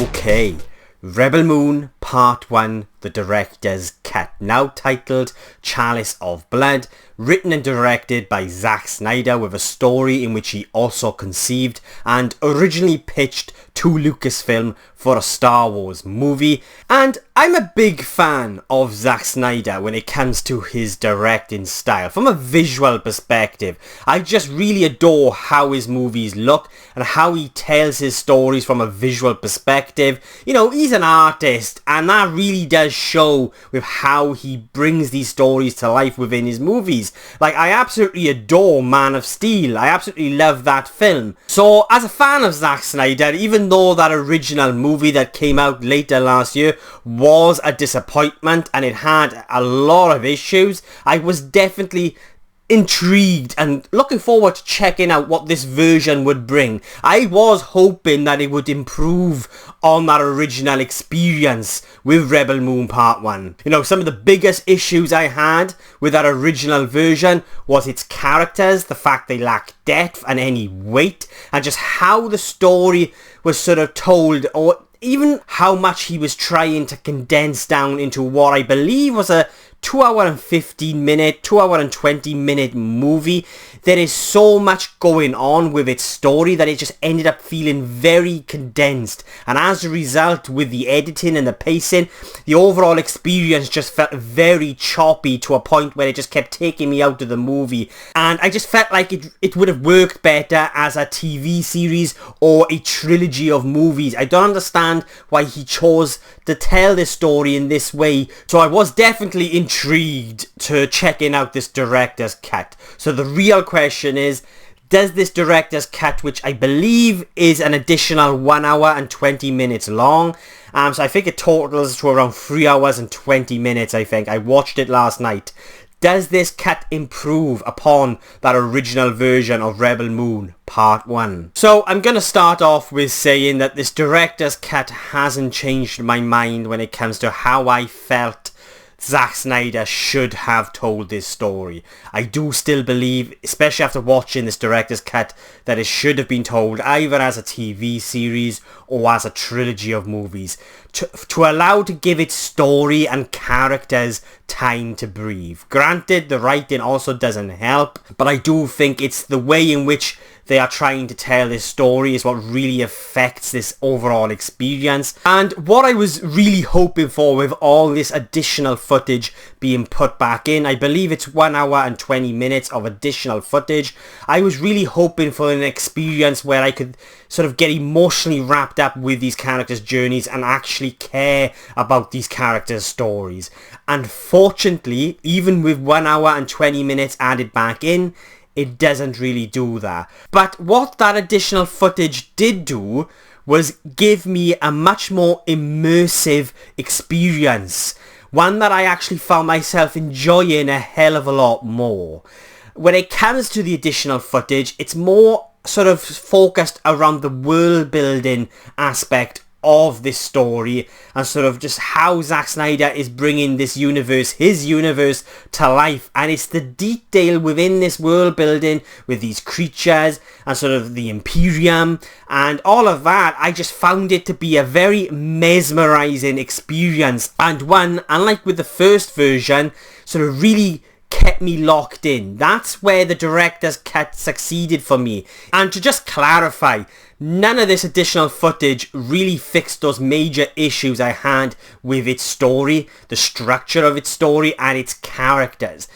Okay, Rebel Moon Part 1, the director's cut, now titled Chalice of Blood, written and directed by Zack Snyder, with a story in which he also conceived and originally pitched to Lucasfilm for a Star Wars movie. And I'm a big fan of Zack Snyder when it comes to his directing style. From a visual perspective, I just really adore how his movies look and how he tells his stories from a visual perspective. You know, he's an artist, and that really does show with how he brings these stories to life within his movies. Like, I absolutely adore Man of Steel. I absolutely love that film. So, as a fan of Zack Snyder, even though that original movie that came out later last year was a disappointment and it had a lot of issues, I was definitely intrigued and looking forward to checking out what this version would bring. I was hoping that it would improve on that original experience with Rebel Moon Part 1. You know, some of the biggest issues I had with that original version was its characters, the fact they lacked depth and any weight, and just how the story was sort of told, or even how much he was trying to condense down into what I believe was a 2 hour and 15 minute, 2 hour and 20 minute movie. There is so much going on with its story that it just ended up feeling very condensed. And as a result, with the editing and the pacing, the overall experience just felt very choppy to a point where it just kept taking me out of the movie. And I just felt like it would have worked better as a TV series or a trilogy of movies. I don't understand why he chose to tell this story in this way. So I was definitely intrigued to checking out this director's cut. So the real question is, does this director's cut, which I believe is an additional 1 hour and 20 minutes long, so I think it totals to around 3 hours and 20 minutes, I think. I watched it last night. Does this cut improve upon that original version of Rebel Moon Part 1? So I'm going to start off with saying that this director's cut hasn't changed my mind when it comes to how I felt Zack Snyder should have told this story. I do still believe, especially after watching this director's cut, that it should have been told either as a TV series or as a trilogy of movies, to allow to give its story and characters time to breathe. Granted, the writing also doesn't help, but I do think it's the way in which they are trying to tell this story is what really affects this overall experience. And what I was really hoping for with all this additional footage being put back in, I believe it's 1 hour and 20 minutes of additional footage, I was really hoping for an experience where I could sort of get emotionally wrapped up with these characters' journeys and actually care about these characters' stories. Unfortunately, even with 1 hour and 20 minutes added back in, it doesn't really do that. But what that additional footage did do was give me a much more immersive experience. One that I actually found myself enjoying a hell of a lot more. When it comes to the additional footage, it's more sort of focused around the world building aspect of this story and sort of just how Zack Snyder is bringing this universe, his universe, to life. And it's the detail within this world building with these creatures and sort of the Imperium and all of that. I just found it to be a very mesmerizing experience, and one, unlike with the first version, sort of really kept me locked in. That's where the director's cut succeeded for me. And to just clarify, none of this additional footage really fixed those major issues I had with its story, the structure of its story, and its characters.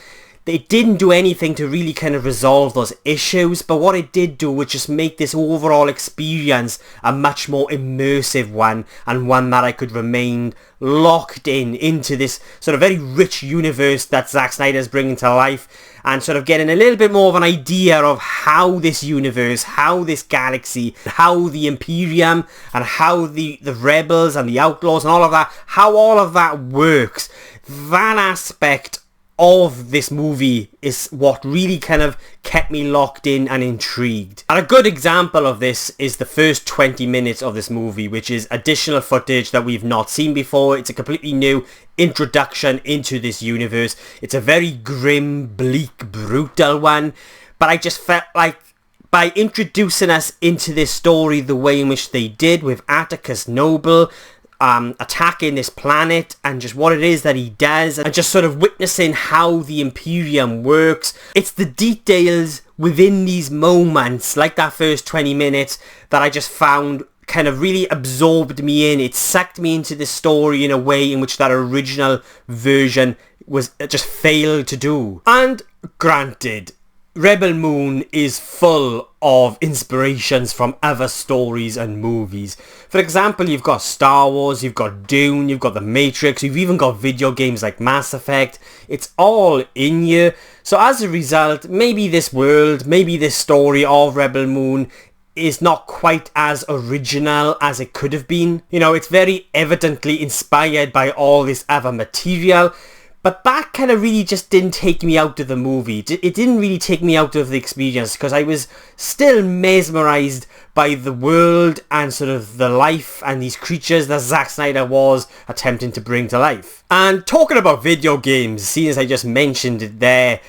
It didn't do anything to really kind of resolve those issues, but what it did do was just make this overall experience a much more immersive one, and one that I could remain locked into this sort of very rich universe that Zack Snyder is bringing to life, and sort of getting a little bit more of an idea of how this universe, how this galaxy, how the Imperium, and how the rebels and the outlaws and all of that, how all of that works. That aspect of this movie is what really kind of kept me locked in and intrigued. And a good example of this is the first 20 minutes of this movie, which is additional footage that we've not seen before. It's a completely new introduction into this universe. It's a very grim, bleak, brutal one, but I just felt like by introducing us into this story the way in which they did, with Atticus Noble attacking this planet and just what it is that he does, and just sort of witnessing how the Imperium works. It's the details within these moments, like that first 20 minutes, that I just found kind of really absorbed me in. It sucked me into the story in a way in which that original version was just failed to do. And granted, Rebel Moon is full of inspirations from other stories and movies. For example, you've got Star Wars, you've got Dune, you've got The Matrix, you've even got video games like Mass Effect. It's all in here. So as a result, maybe this world, maybe this story of Rebel Moon is not quite as original as it could have been. You know, it's very evidently inspired by all this other material. But that kind of really just didn't take me out of the movie. It didn't really take me out of the experience, because I was still mesmerised by the world and sort of the life and these creatures that Zack Snyder was attempting to bring to life. And talking about video games, seeing as I just mentioned it there,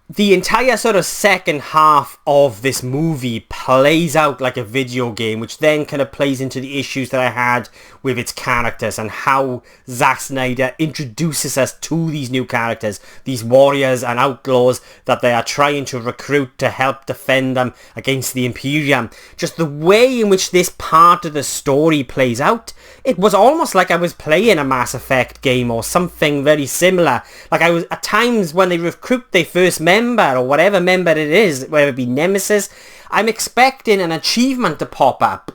the entire sort of second half of this movie plays out like a video game, which then kind of plays into the issues that I had with its characters and how Zack Snyder introduces us to these new characters, these warriors and outlaws that they are trying to recruit to help defend them against the Imperium. Just the way in which this part of the story plays out, it was almost like I was playing a Mass Effect game or something very similar. Like I was, at times when they recruit their first member or whatever member it is, whether it be Nemesis, I'm expecting an achievement to pop up.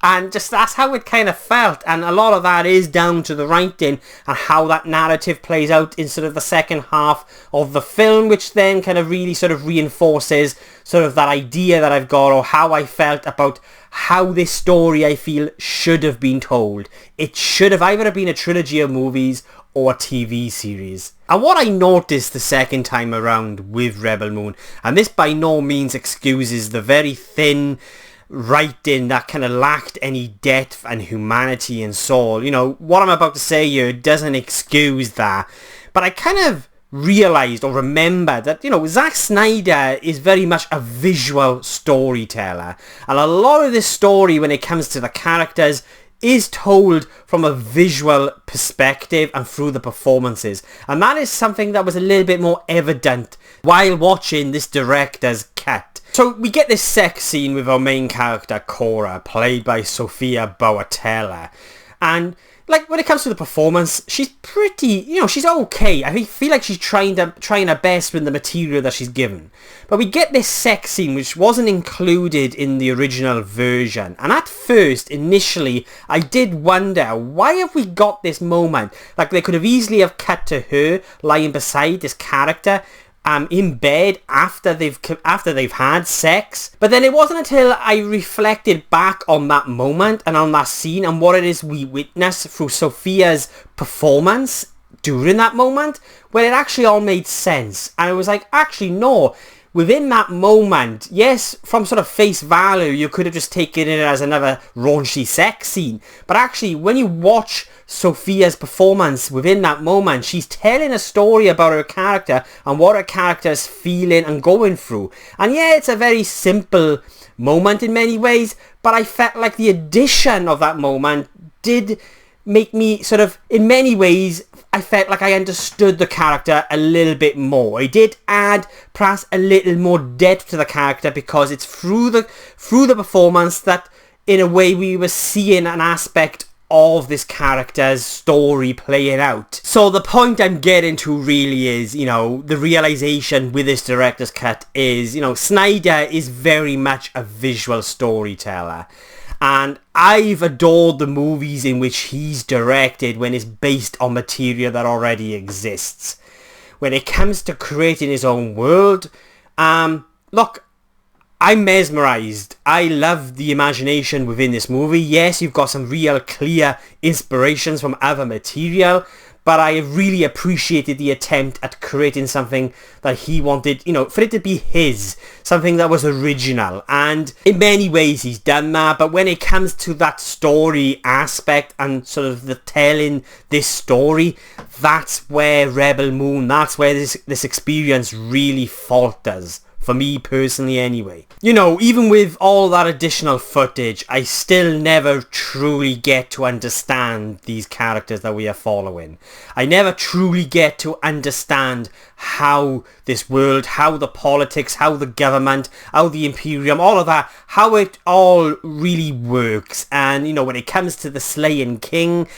And just that's how it kind of felt, and a lot of that is down to the writing and how that narrative plays out in sort of the second half of the film, which then kind of really sort of reinforces sort of that idea that I've got, or how I felt about how this story, I feel, should have been told. It should have either been a trilogy of movies or a TV series. And what I noticed the second time around with Rebel Moon, and this by no means excuses the very thin writing that kind of lacked any depth and humanity and soul. You know, what I'm about to say here doesn't excuse that. But I kind of realised or remembered that, you know, Zack Snyder is very much a visual storyteller. And a lot of this story, when it comes to the characters, is told from a visual perspective and through the performances. And that is something that was a little bit more evident while watching this director's cut. So we get this sex scene with our main character, Kora, played by Sofia Boutella. And like, when it comes to the performance, she's pretty, you know, she's okay. I feel like she's trying her best with the material that she's given. But we get this sex scene which wasn't included in the original version. And at first, initially, I did wonder, why have we got this moment? Like, they could have easily have cut to her lying beside this character in bed after they've had sex. But then it wasn't until I reflected back on that moment and on that scene and what it is we witness through Sofia's performance during that moment, where it actually all made sense. And I was like, actually no, within that moment, yes, from sort of face value, you could have just taken it as another raunchy sex scene. But actually, when you watch Sofia's performance within that moment, she's telling a story about her character and what her character is feeling and going through. And yeah, it's a very simple moment in many ways, but I felt like the addition of that moment did make me sort of, in many ways, I felt like I understood the character a little bit more. It did add perhaps a little more depth to the character, because it's through the performance that, in a way, we were seeing an aspect of this character's story playing out. So the point I'm getting to really is, you know, the realization with this director's cut is, you know, Snyder is very much a visual storyteller. And I've adored the movies in which he's directed when it's based on material that already exists. When it comes to creating his own world, look, I'm mesmerised. I love the imagination within this movie. Yes, you've got some real clear inspirations from other material, but I really appreciated the attempt at creating something that he wanted, you know, for it to be his, something that was original. And in many ways he's done that, but when it comes to that story aspect and sort of the telling this story, that's where Rebel Moon, that's where this experience really falters. For me personally anyway. You know, even with all that additional footage, I still never truly get to understand these characters that we are following. I never truly get to understand how this world, how the politics, how the government, how the Imperium, all of that, how it all really works. And, you know, when it comes to the Slaying King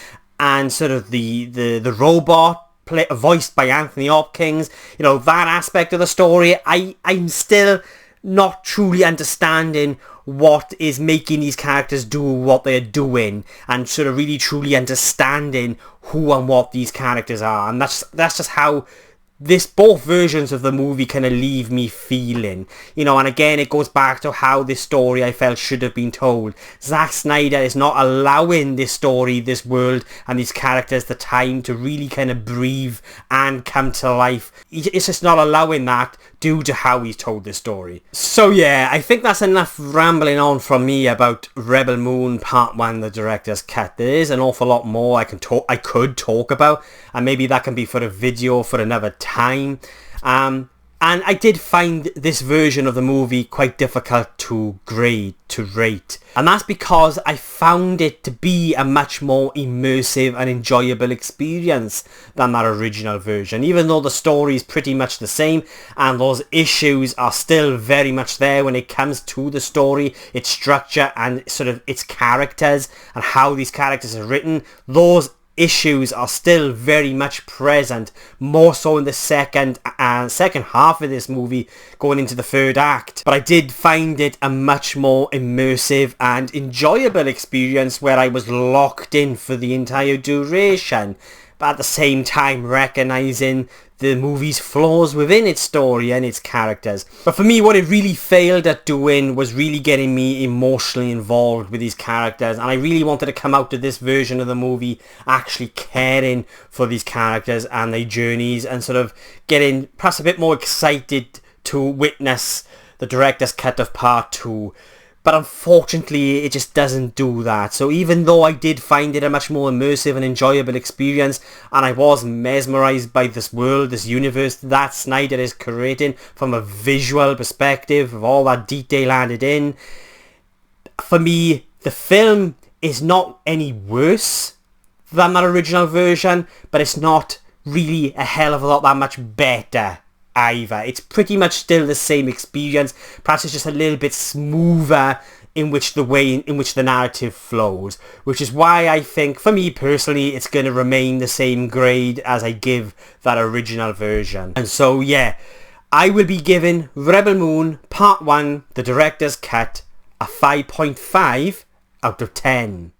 and sort of the robot, voiced by Anthony Hopkins, you know, that aspect of the story, I'm still not truly understanding what is making these characters do what they're doing, and sort of really truly understanding who and what these characters are. And that's just how both versions of the movie kind of leave me feeling, you know. And again, it goes back to how this story I felt should have been told. Zack Snyder is not allowing this story, this world, and these characters the time to really kind of breathe and come to life. It's just not allowing that due to how he's told this story. So yeah, I think that's enough rambling on from me about Rebel Moon Part 1, the director's cut. There is an awful lot more I could talk about, and maybe that can be for a video for another time. And I did find this version of the movie quite difficult to rate. And that's because I found it to be a much more immersive and enjoyable experience than that original version. Even though the story is pretty much the same and those issues are still very much there when it comes to the story, its structure and sort of its characters and how these characters are written, those issues are still very much present, more so in the second half of this movie going into the third act. But I did find it a much more immersive and enjoyable experience where I was locked in for the entire duration, but at the same time recognizing the movie's flaws within its story and its characters. But for me, what it really failed at doing was really getting me emotionally involved with these characters, and I really wanted to come out to this version of the movie actually caring for these characters and their journeys, and sort of getting perhaps a bit more excited to witness the director's cut of Part 2. But unfortunately, it just doesn't do that. So even though I did find it a much more immersive and enjoyable experience, and I was mesmerised by this world, this universe that Snyder is creating from a visual perspective, of all that detail added in, for me, the film is not any worse than that original version, but it's not really a hell of a lot that much better either. It's pretty much still the same experience. Perhaps it's just a little bit smoother in which the way in which the narrative flows, which is why I think, for me personally, it's going to remain the same grade as I give that original version. And so yeah, I will be giving Rebel Moon Part 1, the director's cut, a 5.5 out of 10.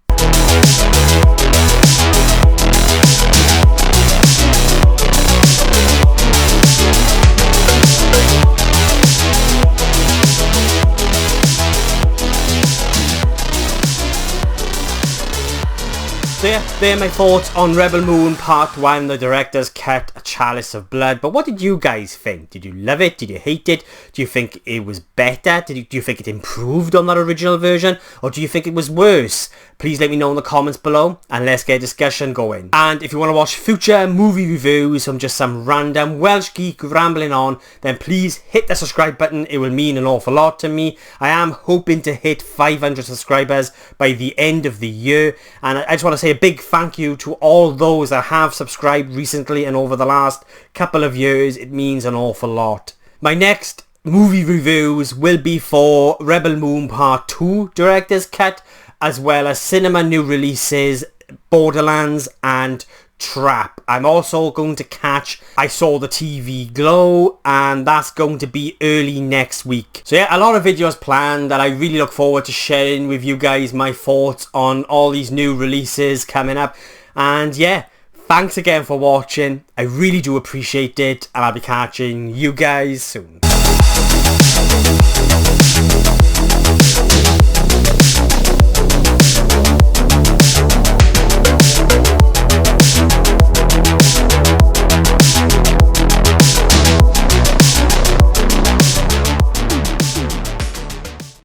So yeah, there are my thoughts on Rebel Moon Part 1, the director's cut, A Chalice of Blood. But what did you guys think? Did you love it? Did you hate it? Do you think it was better? Do you think it improved on that original version? Or do you think it was worse? Please let me know in the comments below, and let's get a discussion going. And if you want to watch future movie reviews from just some random Welsh geek rambling on, then please hit the subscribe button. It will mean an awful lot to me. I am hoping to hit 500 subscribers by the end of the year, and I just want to say a big thank you to all those that have subscribed recently and over the last couple of years. It means an awful lot. My next movie reviews will be for Rebel Moon Part 2 director's cut, as well as cinema new releases Borderlands and Trap. I'm also going to catch I Saw the TV Glow, and that's going to be early next week. So yeah, a lot of videos planned, and I really look forward to sharing with you guys my thoughts on all these new releases coming up. And yeah, thanks again for watching. I really do appreciate it, and I'll be catching you guys soon.